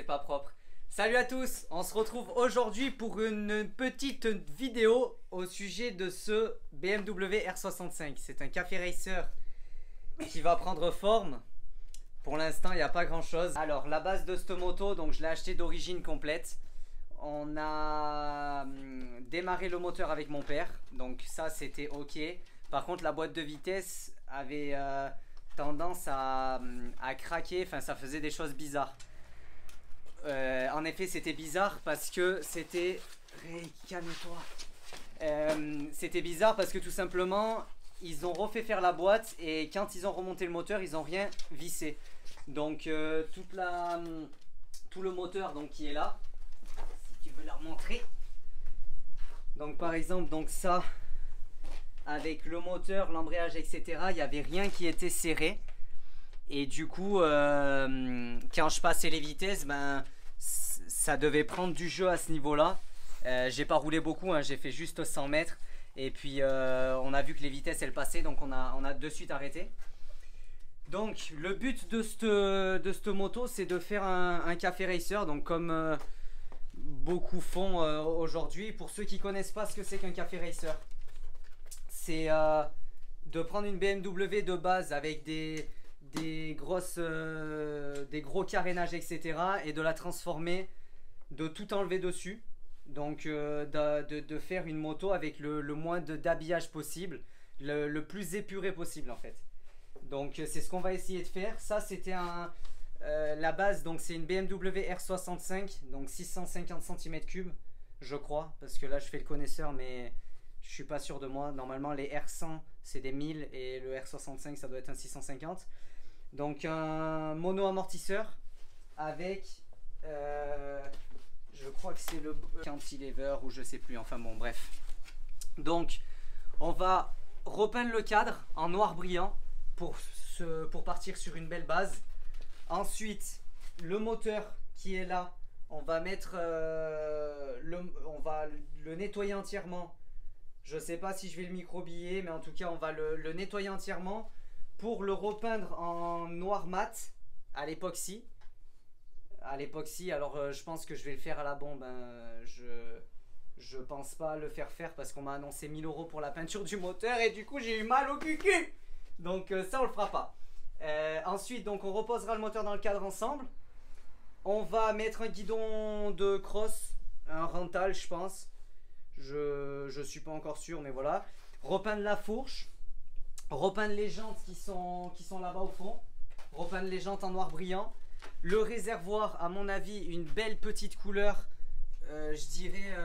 c'est pas propre. Salut à tous, on se retrouve aujourd'hui pour une petite vidéo au sujet de ce BMW R65. C'est un café racer qui va prendre forme. Pour l'instant, il n'y a pas grand chose. Alors, la base de cette moto, donc je l'ai acheté d'origine complète. On a démarré le moteur avec mon père, donc ça c'était ok. Par contre, la boîte de vitesse avait tendance à craquer, enfin ça faisait des choses bizarres. En effet, c'était bizarre parce que c'était... Hey, calme-toi. C'était bizarre parce que tout simplement, ils ont refait faire la boîte et quand ils ont remonté le moteur, ils n'ont rien vissé. Donc tout le moteur donc, qui est là, si tu veux leur montrer. Donc par exemple, donc ça, avec le moteur, l'embrayage, etc., il n'y avait rien qui était serré. Et du coup, quand je passais les vitesses, ben, ça devait prendre du jeu à ce niveau-là. J'ai pas roulé beaucoup, hein, j'ai fait juste 100 mètres. Et puis, on a vu que les vitesses, elles passaient, donc on a de suite arrêté. Donc, le but de cette moto, c'est de faire un café racer. Donc, comme beaucoup font aujourd'hui. Pour ceux qui connaissent pas ce que c'est qu'un café racer, c'est de prendre une BMW de base avec des gros carénages, etc., et de la transformer, de tout enlever dessus. Donc de faire une moto avec le moins d'habillage possible, le plus épuré possible en fait. Donc c'est ce qu'on va essayer de faire. Ça c'était la base, donc c'est une BMW R65, donc 650 cm3 je crois, parce que là je fais le connaisseur mais je suis pas sûr de moi. Normalement les R100 c'est des 1000 et le R65 ça doit être un 650. Donc un mono amortisseur avec je crois que c'est le cantilever ou je sais plus, enfin bon bref. Donc on va repeindre le cadre en noir brillant pour partir sur une belle base. Ensuite le moteur qui est là, on va mettre on va le nettoyer entièrement. Je sais pas si je vais le microbiller, mais en tout cas on va le nettoyer entièrement pour le repeindre en noir mat à l'époxy. Alors je pense que je vais le faire à la bombe, hein. Je pense pas le faire parce qu'on m'a annoncé 1000 € pour la peinture du moteur et du coup j'ai eu mal au cul. Donc ça on le fera pas. Ensuite donc on reposera le moteur dans le cadre ensemble. On va mettre un guidon de cross, un rental je pense. Je suis pas encore sûr mais voilà. Repeindre la fourche. Repeindre les jantes qui sont là-bas au fond. Repeindre les jantes en noir brillant. Le réservoir, à mon avis, une belle petite couleur. Je dirais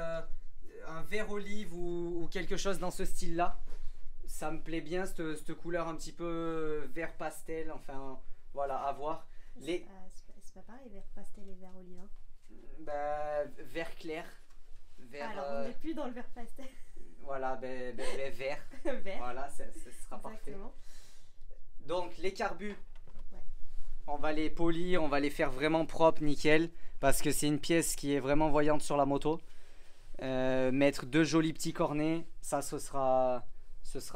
un vert olive ou quelque chose dans ce style-là. Ça me plaît bien, cette couleur un petit peu vert pastel. Enfin, voilà, à voir. C'est pas pareil, vert pastel et vert olive. Hein. Bah, vert clair. Vert, alors, on n'est plus dans le vert pastel. Voilà, vert. Vert. Voilà, ce sera parfait. Donc, les carbus, ouais. On va les polir, on va les faire vraiment propres, nickel. Parce que c'est une pièce qui est vraiment voyante sur la moto. Mettre deux jolis petits cornets, ça, ce sera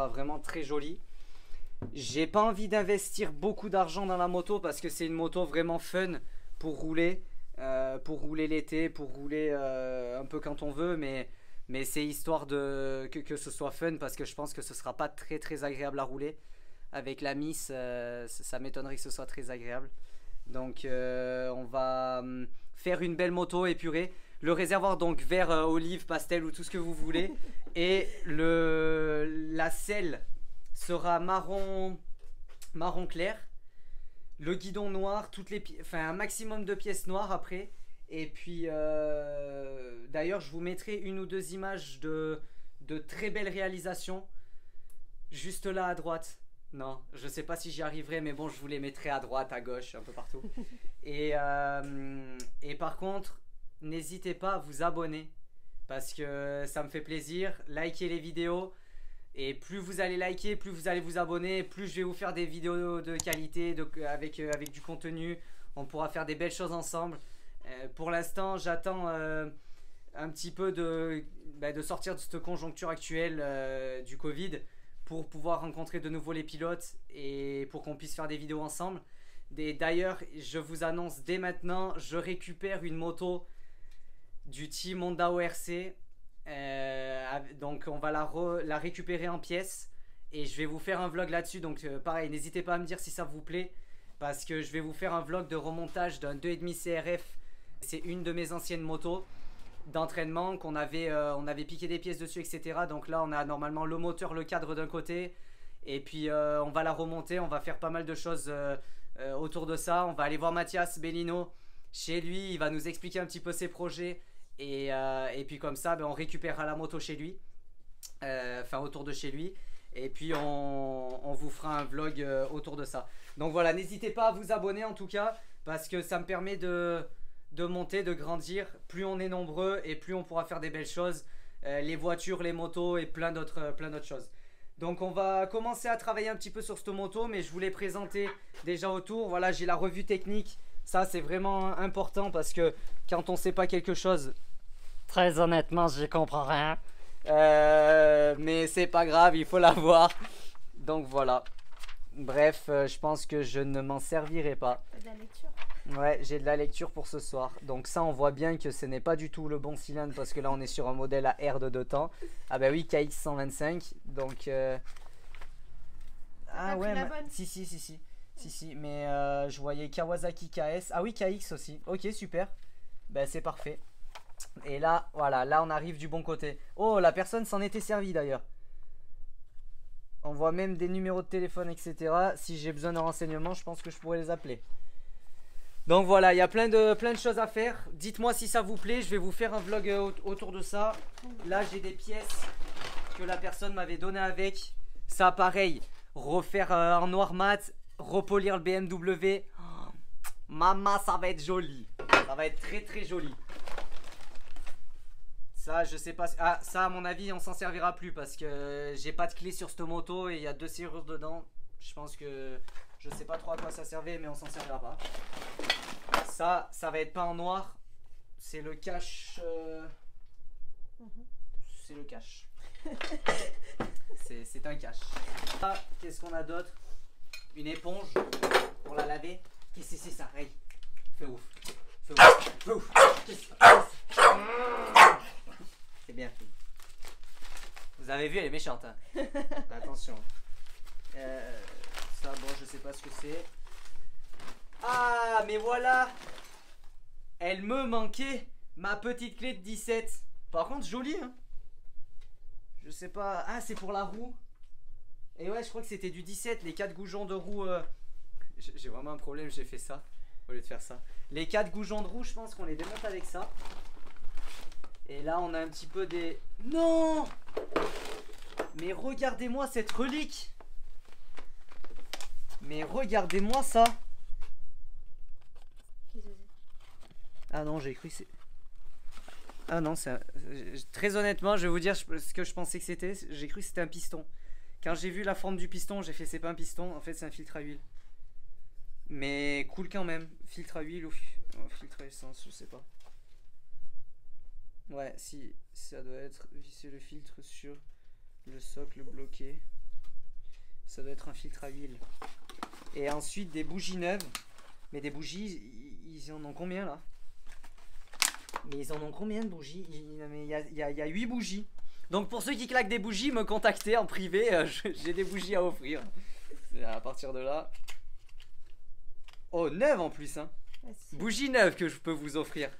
vraiment très joli. J'ai pas envie d'investir beaucoup d'argent dans la moto parce que c'est une moto vraiment fun pour rouler l'été, pour rouler un peu quand on veut, mais c'est histoire que ce soit fun parce que je pense que ce sera pas très agréable à rouler. Avec la Miss, ça m'étonnerait que ce soit très agréable. Donc on va faire une belle moto épurée. Le réservoir donc vert olive, pastel ou tout ce que vous voulez. Et la selle sera marron clair. Le guidon noir, un maximum de pièces noires après. Et puis d'ailleurs je vous mettrai une ou deux images de très belles réalisations. Juste là à droite. Non, je sais pas si j'y arriverai, mais bon, je vous les mettrai à droite, à gauche, un peu partout. Et par contre, n'hésitez pas à vous abonner parce que ça me fait plaisir. Likez les vidéos et plus vous allez liker, plus vous allez vous abonner, plus je vais vous faire des vidéos de qualité, avec du contenu. On pourra faire des belles choses ensemble. Pour l'instant, j'attends un petit peu de sortir de cette conjoncture actuelle du Covid pour pouvoir rencontrer de nouveau les pilotes et pour qu'on puisse faire des vidéos ensemble. D'ailleurs, je vous annonce dès maintenant, je récupère une moto du team Honda ORC. Donc on va la récupérer en pièces. Et je vais vous faire un vlog là-dessus. Donc pareil, n'hésitez pas à me dire si ça vous plaît. Parce que je vais vous faire un vlog de remontage d'un 2,5 CRF. C'est une de mes anciennes motos d'entraînement qu'on avait, on avait piqué des pièces dessus, etc. Donc là, on a normalement le moteur, le cadre d'un côté. Et puis on va la remonter. On va faire pas mal de choses autour de ça. On va aller voir Mathias Bellino chez lui. Il va nous expliquer un petit peu ses projets. Et puis comme ça, on récupérera la moto chez lui. Enfin, autour de chez lui. Et puis on vous fera un vlog autour de ça. Donc voilà, n'hésitez pas à vous abonner en tout cas, parce que ça me permet de monter, de grandir. Plus on est nombreux et plus on pourra faire des belles choses. Les voitures, les motos et plein d'autres choses. Donc on va commencer à travailler un petit peu sur cette moto, mais je voulais présenter déjà autour. Voilà, j'ai la revue technique. Ça c'est vraiment important parce que quand on ne sait pas quelque chose, très honnêtement j'y comprends rien. Mais c'est pas grave, il faut l'avoir. Donc voilà. Bref, je pense que je ne m'en servirai pas. De la lecture. Ouais, j'ai de la lecture pour ce soir. Donc ça, on voit bien que ce n'est pas du tout le bon cylindre, parce que là on est sur un modèle à air de 2 temps. Ah bah oui, KX 125. Donc ah ouais, si, mais je voyais Kawasaki KS. Ah oui, KX aussi. Ok, super. Bah c'est parfait. Et là, voilà, là on arrive du bon côté. Oh, la personne s'en était servie d'ailleurs. On voit même des numéros de téléphone, etc. Si j'ai besoin de renseignements, je pense que je pourrais les appeler. Donc voilà, il y a plein de choses à faire. Dites-moi si ça vous plaît, je vais vous faire un vlog autour de ça. Là, j'ai des pièces que la personne m'avait données avec. Ça, pareil, refaire en noir mat, repolir le BMW. Oh, maman, ça va être joli. Ça va être très très joli. Ça, je sais pas. Ah, ça, à mon avis, on s'en servira plus parce que j'ai pas de clé sur cette moto et il y a 2 serrures dedans. Je pense que je sais pas trop à quoi ça servait, mais on s'en servira pas. Ça va être peint en noir. C'est le cache. C'est le cache. C'est un cache. Ah, qu'est-ce qu'on a d'autre? Une éponge pour la laver. Qu'est-ce que c'est ça? Hey, fais ouf. Fais ouf. Fais ouf. C'est bien fait. Vous avez vu, elle est méchante. Hein. Attention. Ça, bon, je sais pas ce que c'est. Ah, mais voilà. Elle me manquait ma petite clé de 17. Par contre, jolie, hein. Je sais pas. Ah, c'est pour la roue. Et ouais, je crois que c'était du 17. Les 4 goujons de roue. J'ai vraiment un problème, j'ai fait ça au lieu de faire ça. Les 4 goujons de roue, je pense qu'on les démonte avec ça. Et là, on a un petit peu des... Non! Mais regardez-moi cette relique! Mais regardez-moi ça! Ah non, j'ai cru que c'est... Ah non, c'est... Très honnêtement, je vais vous dire ce que je pensais que c'était. J'ai cru que c'était un piston. Quand j'ai vu la forme du piston, j'ai fait c'est pas un piston. En fait, c'est un filtre à huile. Mais cool quand même. Filtre à huile ou filtre à essence, je sais pas. Ouais, si, ça doit être visser le filtre sur le socle bloqué. Ça doit être un filtre à huile. Et ensuite des bougies neuves. Mais des bougies, ils en ont combien là? Mais ils en ont combien de bougies? Il y a 8 bougies. Donc pour ceux qui claquent des bougies, me contacter en privé. J'ai des bougies à offrir. C'est à partir de là. Oh, neuve en plus, hein. Bougies neuves que je peux vous offrir.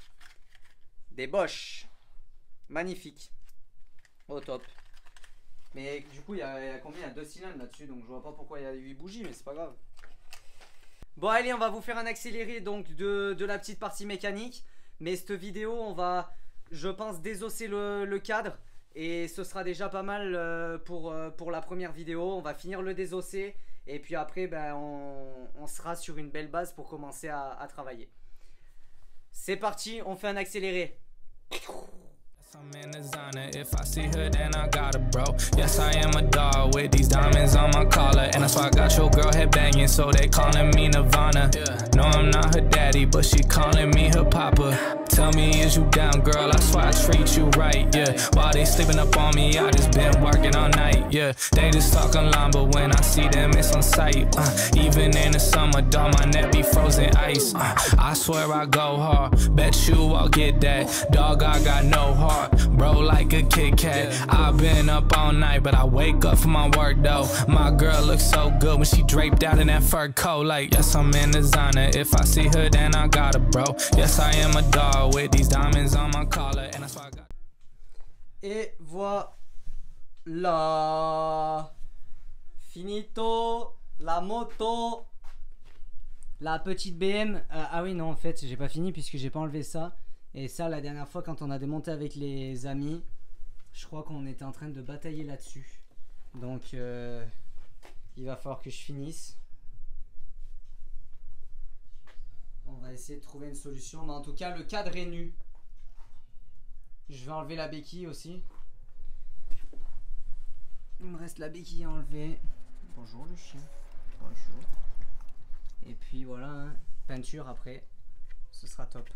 Des Bosch. Magnifique. Au top. Mais du coup, il y a combien? Il y a 2 cylindres là-dessus. Donc je vois pas pourquoi il y a 8 bougies, mais c'est pas grave. Bon, allez, on va vous faire un accéléré donc de la petite partie mécanique. Mais cette vidéo, on va, je pense, désosser le cadre. Et ce sera déjà pas mal pour la première vidéo. On va finir le désosser. Et puis après, ben, on sera sur une belle base pour commencer à travailler. C'est parti, on fait un accéléré. I'm in designer. If I see her, then I got her, bro. Yes, I am a dog with these diamonds on my collar. And that's why I got your girl head banging, so they calling me Nirvana. No, I'm not her daddy, but she calling me her papa. Tell me, is you down, girl? I swear I treat you right, yeah. While they sleeping up on me, I just been working all night, yeah. They just talk online, but when I see them, it's on sight. Even in the summer, dog, my neck be frozen ice. I swear I go hard, bet you I'll get that. Dog, I got no heart, bro, like a Kit Kat. I've been up all night, but I wake up for my work though. My girl looks so good when she draped out in that fur coat. Like, yes, I'm in designer. If I see her, then I got her, bro. Yes, I am a dog with these diamonds on my collar, and that's why I got. Et voilà. Finito. La moto. La petite BM. Ah oui, non, en fait, j'ai pas fini puisque j'ai pas enlevé ça. Et ça, la dernière fois, quand on a démonté avec les amis, je crois qu'on était en train de batailler là-dessus. Donc, il va falloir que je finisse. On va essayer de trouver une solution. Mais en tout cas, le cadre est nu. Je vais enlever la béquille aussi. Il me reste la béquille à enlever. Bonjour le chien. Bonjour. Et puis voilà, hein, peinture après. Ce sera top.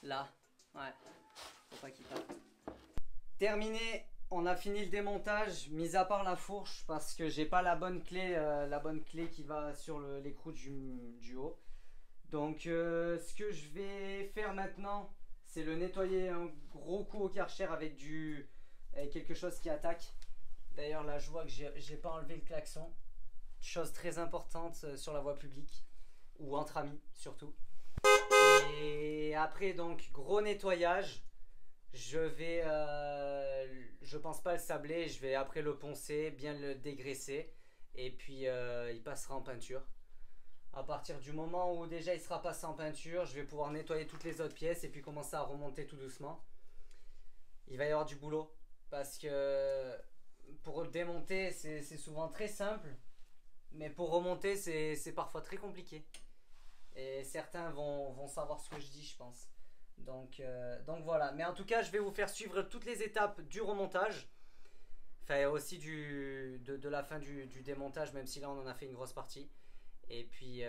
Là, ouais. Faut pas qu'il parte. Terminé. On a fini le démontage, mis à part la fourche parce que j'ai pas la bonne clé qui va sur l'écrou du haut. Donc ce que je vais faire maintenant, c'est le nettoyer un gros coup au Karcher avec quelque chose qui attaque. D'ailleurs là je vois que j'ai pas enlevé le klaxon. Chose très importante sur la voie publique ou entre amis surtout. Et après donc gros nettoyage. Je pense pas le sabler, je vais après le poncer, bien le dégraisser et puis il passera en peinture. À partir du moment où déjà il sera passé en peinture, je vais pouvoir nettoyer toutes les autres pièces et puis commencer à remonter tout doucement. Il va y avoir du boulot parce que pour le démonter c'est souvent très simple, mais pour remonter c'est parfois très compliqué. Et certains vont savoir ce que je dis, je pense. Donc voilà, mais en tout cas je vais vous faire suivre toutes les étapes du remontage, enfin aussi de la fin du démontage, même si là on en a fait une grosse partie. Et puis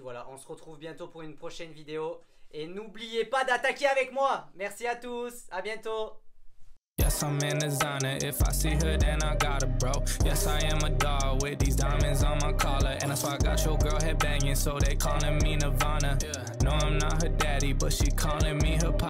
voilà, on se retrouve bientôt pour une prochaine vidéo et n'oubliez pas d'attaquer avec moi. Merci à tous, à bientôt. Yes, I'm in designer. If I see her, then I got her, bro. Yes, I am a dog with these diamonds on my collar, and that's why I got your girl head banging, so they calling me Nirvana. No, I'm not her daddy, but she calling me her pop.